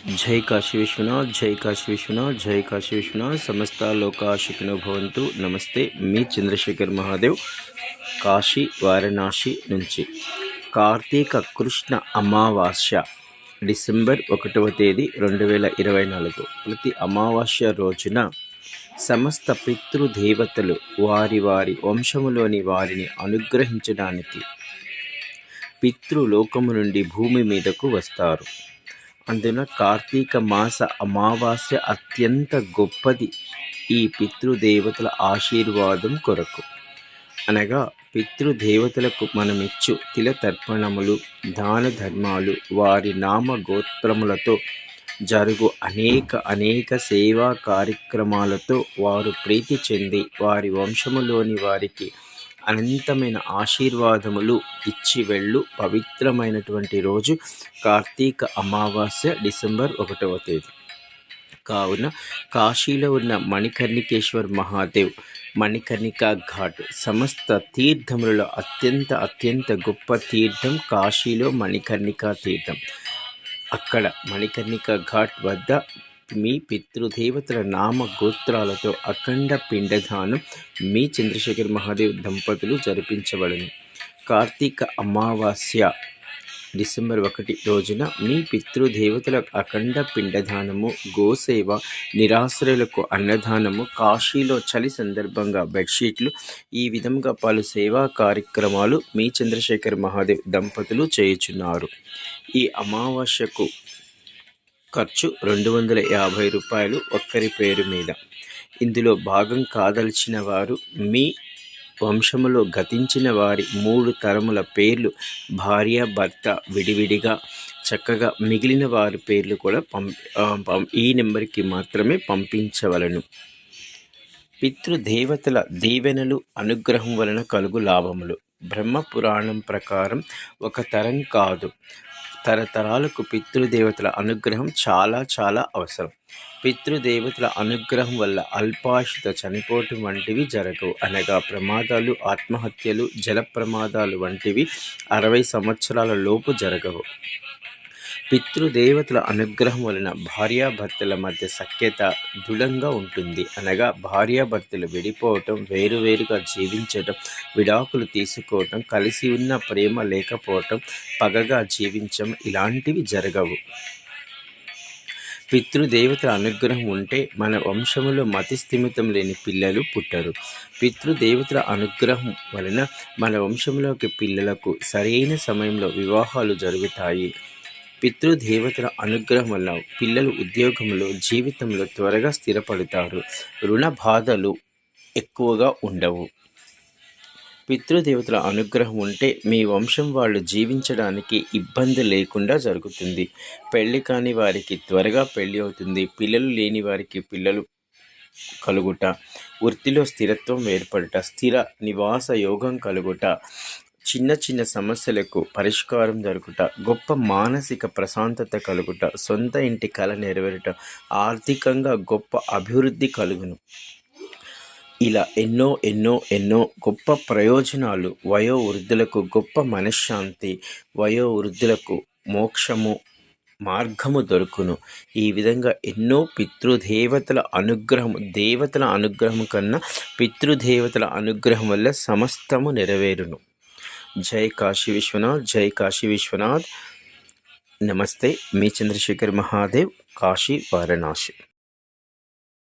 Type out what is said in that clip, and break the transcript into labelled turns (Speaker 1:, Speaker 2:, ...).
Speaker 1: जय काशी विश्वनाथ, जय काशी विश्वनाथ, जय काशी विश्वनाथ. समस्त लोका सुखिनो भवन्तु. నమస్తే, మీ చంద్రశేఖర్ మహాదేవ్, కాశీ వారణాసి నుంచి. కార్తీక కృష్ణ అమావాస్య డిసెంబర్ 1వ తేదీ 2024. ప్రతి అమావాస్య రోజున సమస్త పితృదేవతలు వారి వారి వంశములోని వారిని అనుగ్రహించడానికి పితృలోకము నుండి భూమి మీదకు వస్తారు. అందున కార్తీక మాస అమావాస్య అత్యంత గొప్పది ఈ పితృదేవతల ఆశీర్వాదం కొరకు. అనగా పితృదేవతలకు మనమిచ్చు తిలతర్పణములు, దాన ధర్మాలు, వారి నామ గోత్రములతో జరుగు అనేక సేవా కార్యక్రమాలతో వారు ప్రీతి చెంది వారి వంశములోని వారికి అనంతమైన ఆశీర్వాదములు ఇచ్చి వెళ్ళు పవిత్రమైనటువంటి రోజు కార్తీక అమావాస్య డిసెంబర్ 1వ తేదీ. కావున కాశీలో ఉన్న మణికర్ణికేశ్వర్ మహాదేవ్ మణికర్ణికా ఘాట్ సమస్త తీర్థములలో అత్యంత గొప్ప తీర్థం కాశీలో మణికర్ణికా తీర్థం. అక్కడ మణికర్ణికా ఘాట్ వద్ద మీ పితృదేవతల నామ గోత్రాలతో అఖండ పిండదానం మీ చంద్రశేఖర్ మహాదేవ్ దంపతులు జరిపించబడును. కార్తీక అమావాస్య డిసెంబర్ 1 రోజున మీ పితృదేవతల అఖండ పిండదానము, గోసేవ, నిరాశ్రయులకు అన్నదానము, కాశీలో చలి సందర్భంగా బెడ్షీట్లు, ఈ విధంగా పలు సేవా కార్యక్రమాలు మీ చంద్రశేఖర్ మహాదేవ్ దంపతులు చేయుచున్నారు. ఈ అమావాస్యకు ఖర్చు 250 రూపాయలు ఒక్కరి పేరు మీద. ఇందులో భాగం కాదలిచిన వారు మీ వంశములో గతించిన వారి 3 తరముల పేర్లు భార్య భర్త విడివిడిగా చక్కగా మిగిలిన వారి పేర్లు కూడా ఈ నెంబర్కి మాత్రమే పంపించవలను. పితృదేవతల దీవెనలు అనుగ్రహం వలన కలుగు లాభములు. బ్రహ్మ పురాణం ప్రకారం ఒక తరం కాదు, తరతరాలకు పితృదేవతల అనుగ్రహం చాలా అవసరం. పితృదేవతల అనుగ్రహం వల్ల అల్పాయుషుతో చనిపోవటం వంటివి జరగవు. అనగా ప్రమాదాలు, ఆత్మహత్యలు, జల ప్రమాదాలు వంటివి 60 సంవత్సరాల లోపు జరగవు. పితృదేవతల అనుగ్రహం వలన భార్యాభర్తల మధ్య సఖ్యత దృఢంగా ఉంటుంది. అనగా భార్యాభర్తలు విడిపోవటం, వేరువేరుగా జీవించటం, విడాకులు తీసుకోవటం, కలిసి ఉన్న ప్రేమ లేకపోవటం, పగగా జీవించడం ఇలాంటివి జరగవు. పితృదేవతల అనుగ్రహం ఉంటే మన వంశములో మతి స్థిమితం లేని పిల్లలు పుట్టరు. పితృదేవతల అనుగ్రహం వలన మన వంశంలోకి పిల్లలకు సరైన సమయంలో వివాహాలు జరుగుతాయి. పితృదేవతల అనుగ్రహం వల్ల పిల్లలు ఉద్యోగంలో, జీవితంలో త్వరగా స్థిరపడతారు. రుణ బాధలు ఎక్కువగా ఉండవు. పితృదేవతల అనుగ్రహం ఉంటే మీ వంశం వాళ్ళు జీవించడానికి ఇబ్బంది లేకుండా జరుగుతుంది. పెళ్లి కాని వారికి త్వరగా పెళ్లి అవుతుంది. పిల్లలు లేని వారికి పిల్లలు కలుగుట, వృత్తిలో స్థిరత్వం ఏర్పడుట, స్థిర నివాస యోగం కలుగుట, చిన్న సమస్యలకు పరిష్కారం జరుగుట, గొప్ప మానసిక ప్రశాంతత కలుగుట, సొంత ఇంటి కల నెరవేరుట, ఆర్థికంగా గొప్ప అభివృద్ధి కలుగును. ఇలా ఎన్నో గొప్ప ప్రయోజనాలు. వయోవృద్ధులకు గొప్ప మనశ్శాంతి, వయోవృద్ధులకు మోక్షము మార్గము దొరుకును. ఈ విధంగా ఎన్నో పితృదేవతల అనుగ్రహం, దేవతల అనుగ్రహం కన్నా పితృదేవతల అనుగ్రహం వల్ల సమస్తము నెరవేరును. జై కాశీ విశ్వనాథ్, జై కాశీ విశ్వనాథ్. నమస్తే, మీ చంద్రశేఖర్ మహాదేవ్, కాశీ వారణాసి.